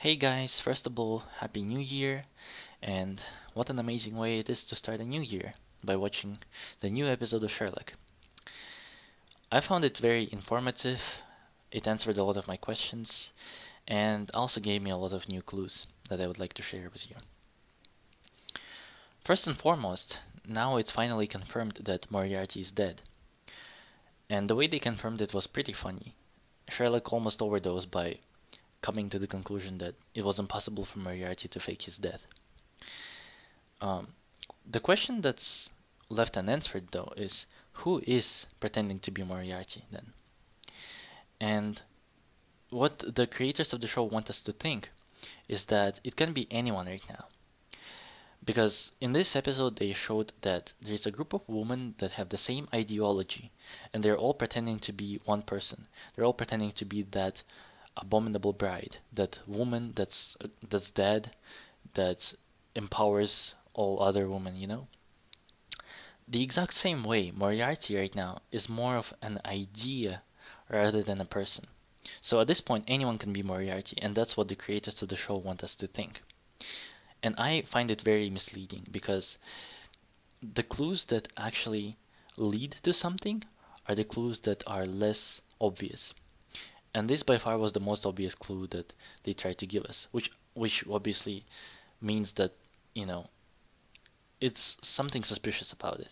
Hey guys, first of all, Happy New Year, and what an amazing way it is to start a new year by watching the new episode of Sherlock. I found it very informative, it answered a lot of my questions, and also gave me a lot of new clues that I would like to share with you. First and foremost, now it's finally confirmed that Moriarty is dead, and the way they confirmed it was pretty funny. Sherlock almost overdosed by coming to the conclusion that it was impossible for Moriarty to fake his death. Um, the question that's left unanswered, though, is who is pretending to be Moriarty then? And what the creators of the show want us to think is that it can be anyone right now. Because in this episode, they showed that there's a group of women that have the same ideology, and they're all pretending to be one person. They're all pretending to be that abominable bride, that woman that's dead, that empowers all other women, you know? The exact same way, Moriarty right now is more of an idea rather than a person. So at this point, anyone can be Moriarty, and that's what the creators of the show want us to think. And I find it very misleading because the clues that actually lead to something are the clues that are less obvious. And this by far was the most obvious clue that they tried to give us, which obviously means that, you know, it's something suspicious about it.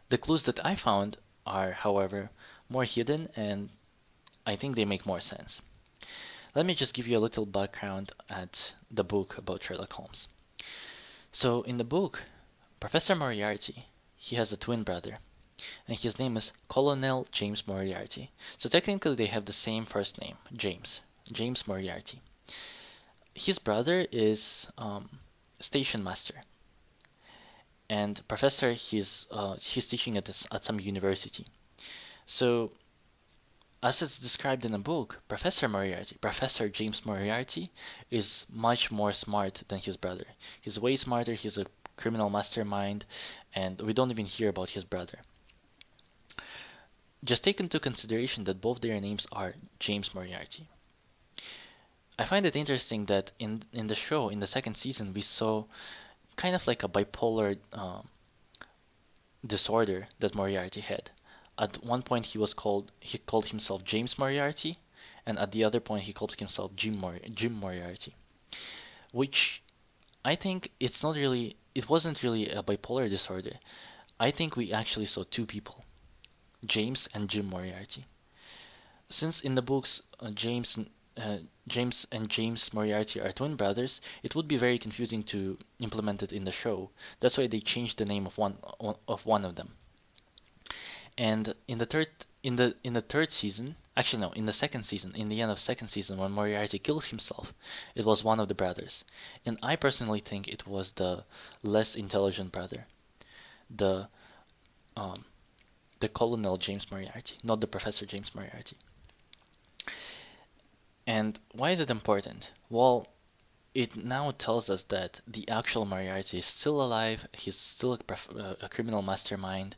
The clues that I found are, however, more hidden and I think they make more sense. Let me just give you a little background at the book about Sherlock Holmes. So, in the book, Professor Moriarty, he has a twin brother, and his name is Colonel James Moriarty. So technically they have the same first name, James Moriarty. His brother is station master, and professor he's teaching at some university. So as it's described in the book, Professor James Moriarty, is much more smart than his brother. He's way smarter. He's a criminal mastermind, and we don't even hear about his brother. Just take into consideration that both their names are James Moriarty. I find it interesting that in the show, in the second season, we saw kind of like a bipolar disorder that Moriarty had. At one point, he called himself James Moriarty, and at the other point, he called himself Jim Moriarty, which I think it wasn't really a bipolar disorder. I think we actually saw two people, James and Jim Moriarty. Since in the books James and James Moriarty are twin brothers, it would be very confusing to implement it in the show. That's why they changed the name of one of them. And in the third season, actually no, in the second season, in the end of second season, when Moriarty kills himself, it was one of the brothers, and I personally think it was the less intelligent brother, the um, the Colonel James Moriarty, not the Professor James Moriarty. And why is it important? Well, it now tells us that the actual Moriarty is still alive, he's still a criminal mastermind,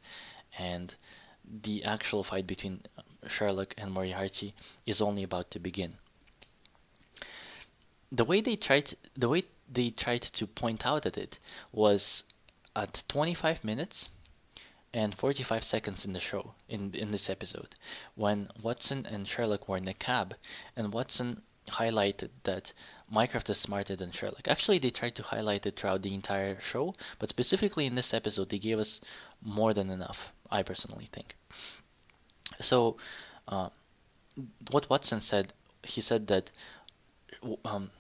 and the actual fight between Sherlock and Moriarty is only about to begin. The way they tried to point out at it was at 25 minutes and 45 seconds in the show, in this episode, when Watson and Sherlock were in a cab, and Watson highlighted that Mycroft is smarter than Sherlock. Actually, they tried to highlight it throughout the entire show, but specifically in this episode, they gave us more than enough, I personally think. So, uh, what Watson said, he said that, um,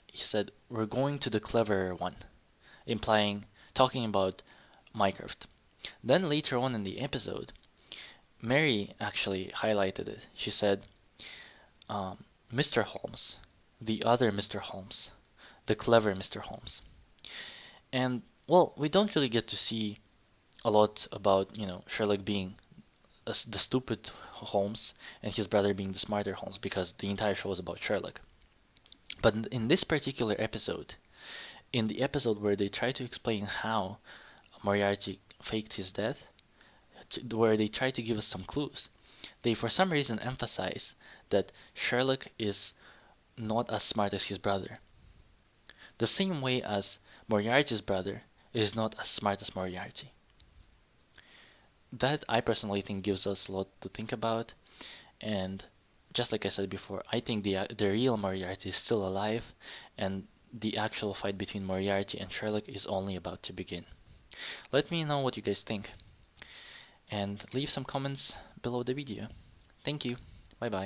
he said, we're going to the cleverer one, talking about Mycroft. Then later on in the episode, Mary actually highlighted it. She said, Mr. Holmes, the other Mr. Holmes, the clever Mr. Holmes. And, well, we don't really get to see a lot about, Sherlock being the stupid Holmes and his brother being the smarter Holmes because the entire show is about Sherlock. But in this particular episode, in the episode where they try to explain how Moriarty faked his death, where they try to give us some clues, they for some reason emphasize that Sherlock is not as smart as his brother. The same way as Moriarty's brother is not as smart as Moriarty. That, I personally think, gives us a lot to think about, and just like I said before, I think the real Moriarty is still alive, and the actual fight between Moriarty and Sherlock is only about to begin. Let me know what you guys think, and leave some comments below the video. Thank you. Bye bye.